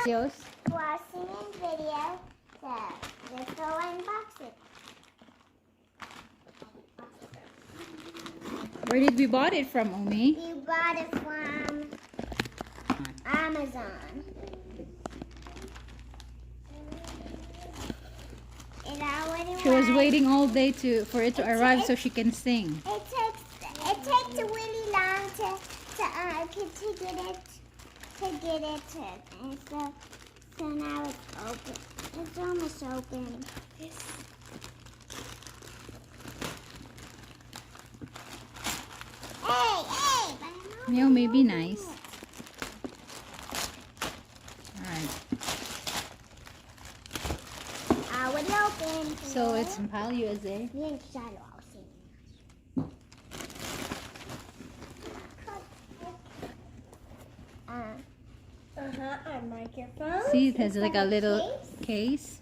Videos. We're singing video. So let's go unbox it. Where did we bought it from, Omi? We bought it from Amazon. It already She was arrived. waiting all day for it to arrive so she can sing. It takes really long to get it. And so now it's open. It's almost open. Hey! Meow may be nice. Alright. Already open. So it's from PYLE, USA. Me and Shiloh are singing. Our microphone. See, it has like a little case.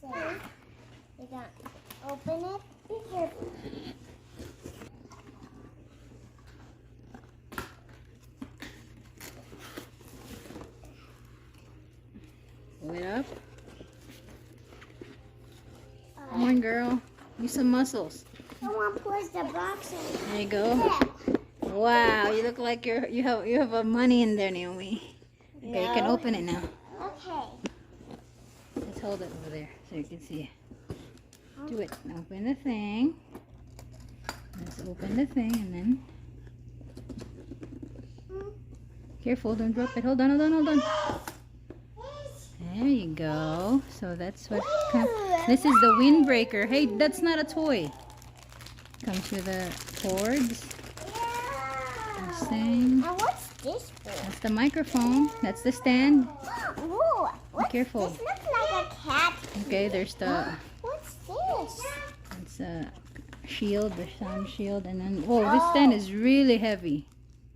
So we got open it. Be careful. Pull it up. Come on, girl. Use some muscles. Someone push the box in. There you go. Wow, you look like you have a money in there, Naomi. Okay, you can open it now. Okay. Let's hold it over there so you can see it. Do it. Open the thing. Let's open the thing and then. Careful, don't drop it. Hold on. There you go. So that's what. This is the windbreaker. Hey, that's not a toy. Comes with the cords. This thing. And what's this for? That's the microphone. That's the stand. Ooh, Be careful. This looks like a cat. Okay, there's the. What's this? It's a shield, the sound shield, and then this stand is really heavy.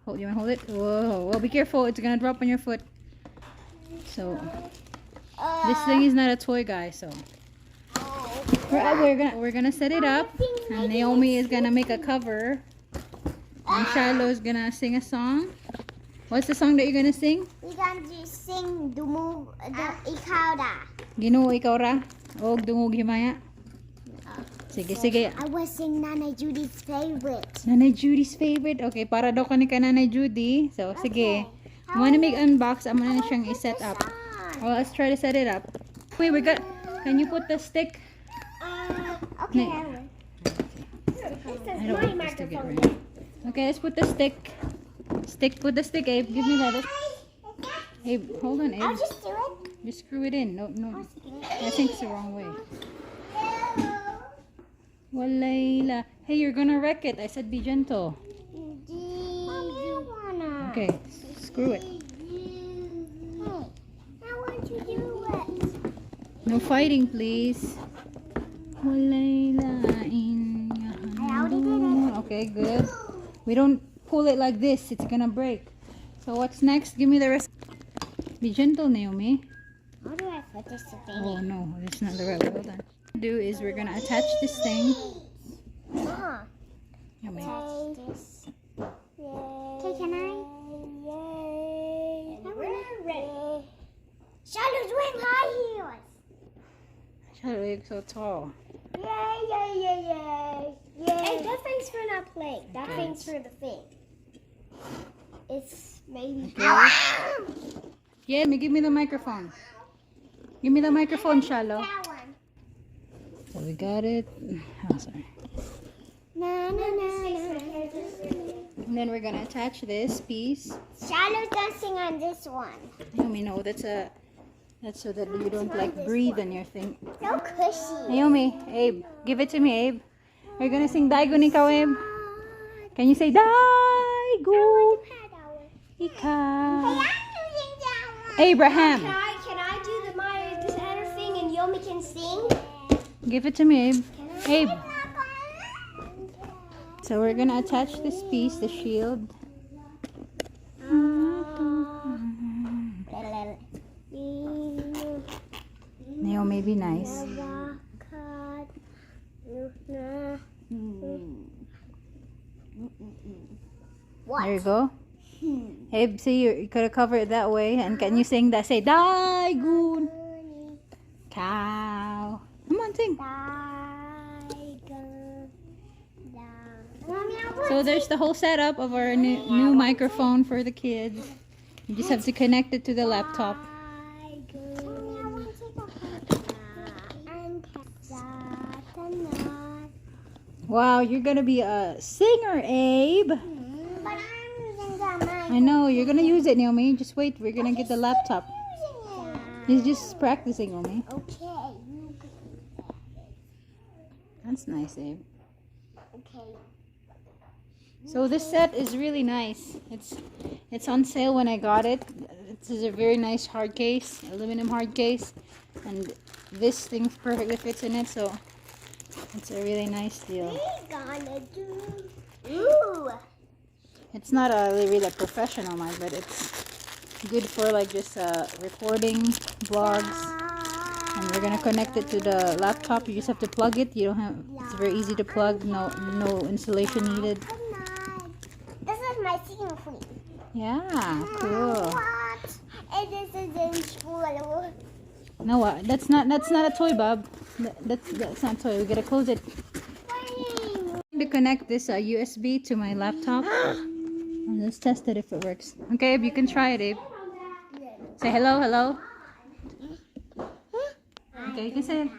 Hold, you wanna hold it? Whoa! Well, be careful. It's gonna drop on your foot. So this thing is not a toy, guys. So we're gonna set it up, and Naomi is gonna make a cover, and Shiloh is gonna sing a song. What's the song that you're gonna sing? We're going to sing the ikaw da. Ginoo ikaw ra og dungog himaya. Sige. I was sing Nana Judy's favorite. Nanay Judy's favorite. Okay, para daw ka ni ka Nanay Judy. So, sige. I wanna make unbox. I'm gonna siyang i-set up. Well, let's try to set it up. Wait, can you put the stick? Okay, No. I will. I don't want this to get ready. Okay, let's put the stick. Put the stick, Abe. Give me that. Abe, hold on, I'll Abe. just do it. Just screw it in. No. I think it's the wrong way. Walayla. Hey, you're gonna wreck it. I said be gentle. Okay, screw it. I want to do it. No fighting, please. Walayla in. I already did it. Okay, good. We don't pull it like this. It's gonna break. So what's next? Give me the rest. Be gentle, Naomi. How do I put this thing Oh in? no, that's not the right way. Hold on. What we're gonna do is we're gonna attach this thing. Naomi. This. Okay, can I? Yay. We're ready. Shadow's wearing high heels. Shadow, you're so tall. Yay. Hey, that thing's for not playing. That Okay. thing's for the thing. It's maybe. Okay. Yeah, give me the microphone. Give me the microphone, Shallow. That one. So we got it. Oh, sorry. Na. And then we're gonna attach this piece. Shadow's dancing on this one. Naomi, no, that's so that you don't like breathe on your thing. So cushy. Naomi, Abe, give it to me, Abe. We're gonna sing Daigo ikaw, Abe. Can you say Daigo ikaw? Abraham. Can I do this other thing and Yomi can sing? Give it to me, Abe. Abe. So we're gonna attach this piece, the shield. Naomi, be nice. What? There you go. Abe, see, you could have covered it that way. And can you sing that? Say, Daigun cow. Come on, sing. So there's the whole setup of our new microphone for the kids. You just have to connect it to the laptop. Wow, you're gonna be a singer, Abe. But I'm using the I know, you're gonna use it, Naomi. Just wait, we're gonna get the laptop. He's just practicing, Naomi. Okay. That's nice, Abe. Okay. So this set is really nice. It's on sale when I got it. This is a very nice hard case, aluminum hard case, and this thing perfectly fits in it. So it's a really nice deal. We're gonna do. Ooh. It's not a really professional mic, but it's good for like just recording vlogs. And we're gonna connect it to the laptop. You just have to plug it. You don't have. It's very easy to plug. No installation needed. This is my singing queen. Yeah, cool. What? And this is in school. No, that's not a toy, Bob. That's not a toy. We gotta close it. To connect this USB to my laptop. And let's test it if it works. Okay, Abe, you can try it, Abe. Say hello, hello. Okay, you can say it.